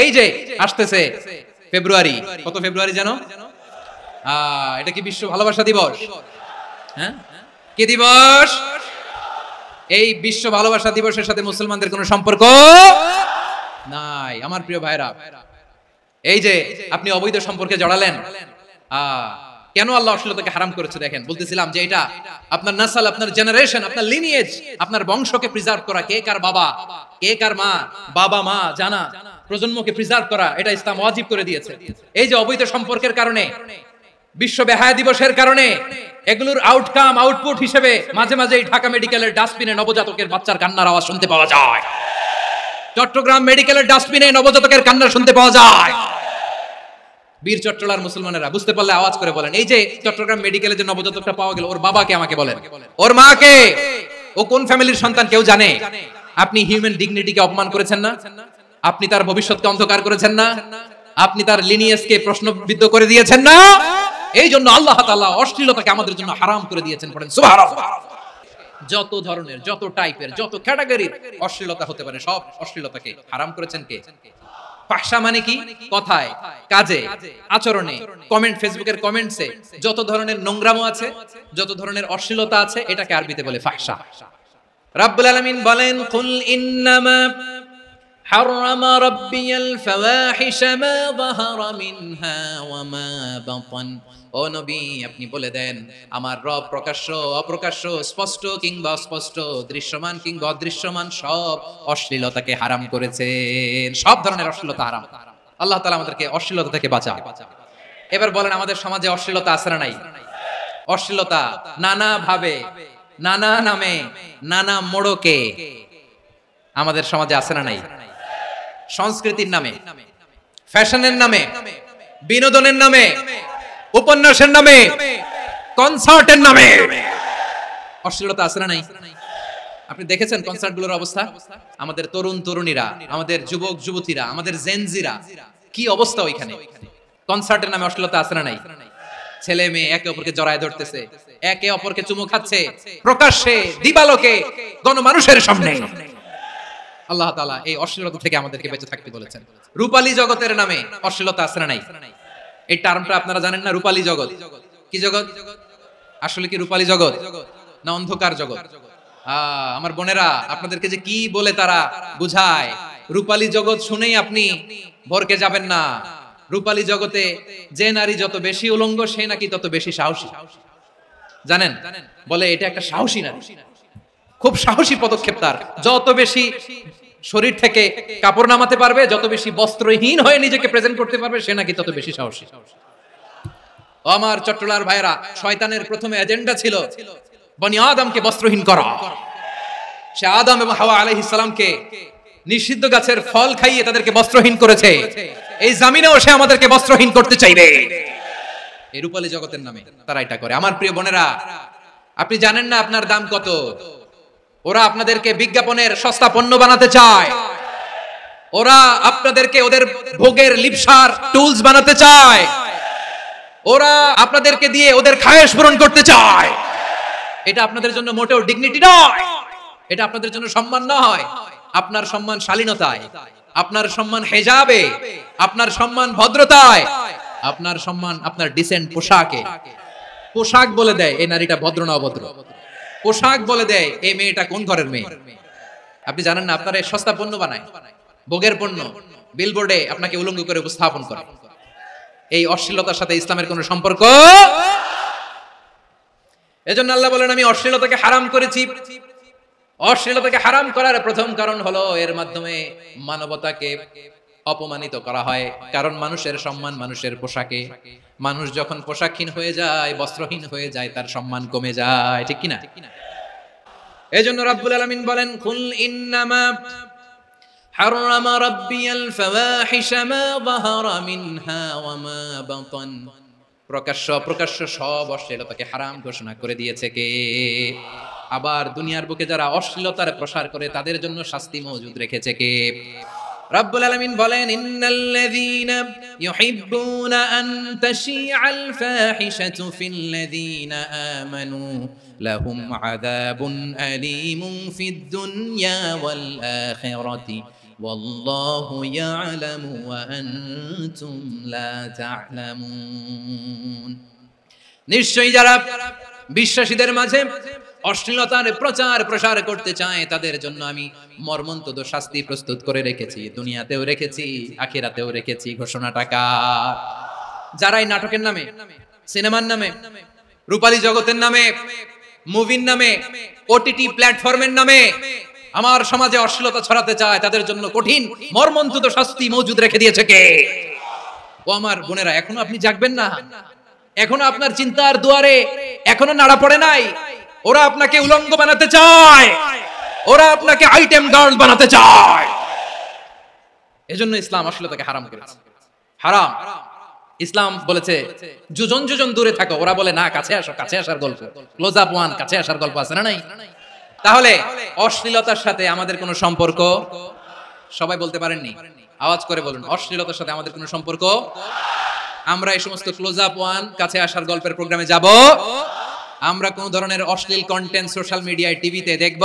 এই যে আসতেছে ফেব্রুয়ারি, কত ফেব্রুয়ারি জানো? এটা কি বিশ্ব ভালোবাসা দিবস? হ্যাঁ, কি দিবস? এই বিশ্ব ভালোবাসা দিবসের সাথে মুসলমানদের কোনো সম্পর্ক নাই। আমার প্রিয় ভাইরা, এই যে আপনি অবৈধ সম্পর্কে জড়ালেন, কেন আল্লাহ অশ্লীলতাকে হারাম করেছে দেখেন। বলতেছিলাম যে এটা আপনার নাসাল, আপনার জেনারেশন, আপনার লিনিয়েজ, আপনার বংশকে প্রিজার্ভ করা, কে কার বাবা, কে কার মা, বাবা মা জানা, প্রজন্মকে প্রিজার্ভ করা, এটা ইসলাম ওয়াজিব করে দিয়েছে। এই যে অবৈধ সম্পর্কের কারণে, বিশ্ব বেহায়া দিবসের কারণে, এগুলোর আউটকাম, আউটপুট হিসেবে মাঝে মাঝে এই ঢাকা মেডিকেলের ডাস্টবিনে নবজাতকের বাচ্চার কান্নার আওয়াজ শুনতে পাওয়া যায়। চট্টগ্রাম মেডিকেলের ডাস্টবিনে নবজাতকের কান্না শুনতে পাওয়া যায়। বীর চট্টলার মুসলমানেরা বুঝতে পারলে আওয়াজ করে বলেন, এই যে চট্টগ্রাম মেডিকেলে যে নবজাতকটা পাওয়া গেল, ওর বাবাকে আমাকে বলেন, ওর মাকে, ও কোন ফ্যামিলির সন্তান কেউ জানে? আপনি হিউম্যান ডিগনিটিকে অপমান করেছেন না? আপনি তার ভবিষ্যৎকে অন্ধকার করেছেন না? আপনি তার লিনিয়েজকে প্রশ্নবিদ্ধ করে দিয়েছেন না? এই জন্য আল্লাহ তাআলা অশ্লীলতাকে আমাদের জন্য হারাম করে দিয়েছেন। পড়েন সুবহানাল্লাহ। যত ধরনের, যত টাইপের, যত ক্যাটাগরির অশ্লীলতা হতে পারে, সব অশ্লীলতাকে হারাম করেছেন কে? ফাহশা মানে কি? কথায়, কাজে, আচরণে, কমেন্ট, ফেসবুকের কমেন্টসে যত ধরনের নোংরামো আছে, যত ধরনের অশ্লীলতা আছে, এটাকে আরবিতে বলে ফাহশা। রাব্বুল আলামিন বলেন, কুল ইন্নামা হারামা রাব্বিয়াল ফাওয়াহিশা মা যাহারা মিনহা ওয়া মা বাতান। ও নবী, আপনি বলে দেন, আমার রব প্রকাশ্য, অপ্রকাশ্য, স্পষ্ট কিংবা অস্পষ্ট, দৃশ্যমান কিংবা অদৃশ্যমান সব অশ্লীলতাকে হারাম করেছেন। সব ধরনের অশ্লীলতা হারাম। আল্লাহ তাআলা আমাদেরকে অশ্লীলতা থেকে বাঁচান। এবার বলেন, আমাদের সমাজে অশ্লীলতা আছে না নাই? অশ্লীলতা নানা ভাবে, নানা নামে, নানা মোড়কে আমাদের সমাজে আছে না নাই? সংস্কৃতির নামে, ফ্যাশনের নামে, বিনোদনের নামে, উপন্যাসের নামে, কনসার্টের নামে অশ্লীলতা আছে না নাই? আপনি দেখেছেন কনসার্টগুলোর অবস্থা? আমাদের তরুণ তরুণীরা, আমাদের যুবক যুবতীরা, আমাদের জেনজিরা, কি অবস্থা ওইখানে? কনসার্টের নামে অশ্লীলতা আছে না নাই? ছেলে মেয়ে একে অপরকে জড়ায় ধরতেছে, একে অপরকে চুমু খাচ্ছে, প্রকাশ্যে, দিবালোকে, গণমানুষের সামনে। আল্লাহ তাআলা এই অশ্লীলতা থেকে আমাদেরকে বেঁচে থাকতে বলেছেন। রূপালী জগতের নামে অশ্লীলতা আছে না নাই? এই টার্মটা আপনারা জানেন না? রূপালী জগৎ কি জগৎ? আসলে কি রূপালী জগৎ না অন্ধকার জগৎ? আমার বোনেরা, আপনাদেরকে যে কি বলে তারা বুঝায়, রূপালী জগৎ শুনেই আপনি ভরকে যাবেন না। রূপালী জগতে যে নারী যত বেশি উলঙ্গ, সে নাকি তত বেশি সাহসী। জানেন? বলে এটা একটা সাহসী নারী, খুব সাহসী পদক্ষেপ তার। যত বেশি শরীর থেকে কাপড় নামাতে পারবে, যত বেশি বস্ত্রহীন হয়ে নিজেকে প্রেজেন্ট করতে পারবে, সে নাকি তত বেশি সাহসী। আমার চট্টলার ভাইরা, শয়তানের প্রথমে এজেন্ডা ছিল বনি আদমকে বস্ত্রহীন করা। সে আদম এবং হাওয়া আলাইহিস সালামকে নিষিদ্ধ গাছের ফল খাইয়ে তাদেরকে বস্ত্রহীন করেছে। এই জামিনেও সে আমাদেরকে বস্ত্রহীন করতে চাইবে। এই রূপালী জগতের নামে তারা এটা করে। আমার প্রিয় বোনেরা, আপনি জানেন না আপনার দাম কত? ওরা আপনাদেরকে বিজ্ঞাপনের সস্তা পণ্য বানাতে চায়। ওরা আপনাদেরকে ওদের ভোগের লিপসার টুলস বানাতে চায়। ওরা আপনাদেরকে দিয়ে ওদের খায়েশ পূরণ করতে চায়। এটা আপনাদের জন্য মোটেও ডিগনিটি নয়, এটা আপনাদের জন্য সম্মান নয়। আপনার সম্মান শালীনতায়, আপনার সম্মান হেজাবে, আপনার সম্মান ভদ্রতায়, আপনার সম্মান আপনার ডিসেন্ট পোশাকে। পোশাক বলে দেয় এই নারীটা ভদ্র না অভদ্র। পোশাক বলে দেয় এই মেয়েটা কোন ঘরের মেয়ে। আপনি জানেন না? আপনার এই সস্তা পণ্য বানায়, ভোগের পণ্য, বিলবোর্ডে আপনাকে উলঙ্গ করে উপস্থাপন করে। এই অশ্লীলতার সাথে ইসলামের কোনো সম্পর্ক। এজন্য আল্লাহ বলেন, আমি অশ্লীলতাকে হারাম করেছি। অশ্লীলতাকে হারাম করার প্রথম কারণ হলো এর মাধ্যমে মানবতাকে অপমানিত করা হয়। কারণ মানুষের সম্মান মানুষের পোশাকে। মানুষ যখন পোশাকহীন হয়ে যায়, বস্ত্রহীন হয়ে যায়, তার সম্মান কমে যায়, ঠিক কিনা? এজন্য রাব্বুল আলামিন বলেন, কুল ইন্নামা হারামা রাব্বিয়াল ফাওয়াহিশা মা যাহারা মিনহা ওয়া মা বাতান। প্রকাশ্য অপ্রকাশ্য সব অশ্লীলতাকে হারাম ঘোষণা করে দিয়েছে কে? আবার দুনিয়ার বুকে যারা অশ্লীলতার প্রসার করে তাদের জন্য শাস্তি মজুদ রেখেছে কে? রাব্বুল আলামিন বলেন, ইন্নাল্লাযীনা ইউহিব্বুনা আন তাশিআল ফাহিশাতু ফিল্লাযীনা আমানু লাহুম আযাবুন আলীমুন ফিদ দুনিয়া ওয়াল আখিরাতি ওয়াল্লাহু ইয়ালামু ওয়া আনতুম লা তা'লামুন। নিশ্চয়ই যারা বিশ্বাসীদের মাঝে অশ্লীলতার প্রচার প্রসার করতে চায় তাদের জন্য আমি মর্মন্তুদ শাস্তি প্রস্তুত করে রেখেছি, দুনিয়াতেও রেখেছি, আখিরাতেও রেখেছি। ঘোষণাটা কার? যারা এই নাটকের নামে, সিনেমার নামে, রূপালী জগতের নামে, মুভির নামে, ওটিটি প্ল্যাটফর্মের নামে আমার সমাজে অশ্লীলতা ছড়াতে চায় তাদের জন্য কঠিন মর্মন্তুদ শাস্তি মজুদ রেখে দিয়েছে কে? ও আমার বোনেরা, এখনো আপনি জাগবেন না? এখনো আপনার চিন্তার দুয়ারে এখনো নাড়া পড়ে নাই? ওরা আপনাকে উলঙ্গ বানাতে চায়, ওরা আপনাকে আইটেম গার্ল বানাতে চায়। এজন্য ইসলাম অশ্লীলতাকে হারাম করেছে। হারাম। ইসলাম বলেছে যোজন যোজন দূরে থাকো, ওরা বলে না কাছে আসো, কাছে আসার গল্প, ক্লোজ আপ ওয়ান, কাছে আসার গল্প আছে না নাই? তাহলে অশ্লীলতার সাথে আমাদের কোনো সম্পর্ক? সবাই বলতে পারেননি, আওয়াজ করে বলুন, অশ্লীলতার সাথে আমাদের কোনো সম্পর্ক? আমরা এই সমস্ত ক্লোজ আপ ওয়ান, কাছে আসার গল্পের প্রোগ্রামে যাব? আমরা কোন ধরনের অশ্লীল কন্টেন্ট সোশ্যাল মিডিয়ায়, টিভিতে দেখব?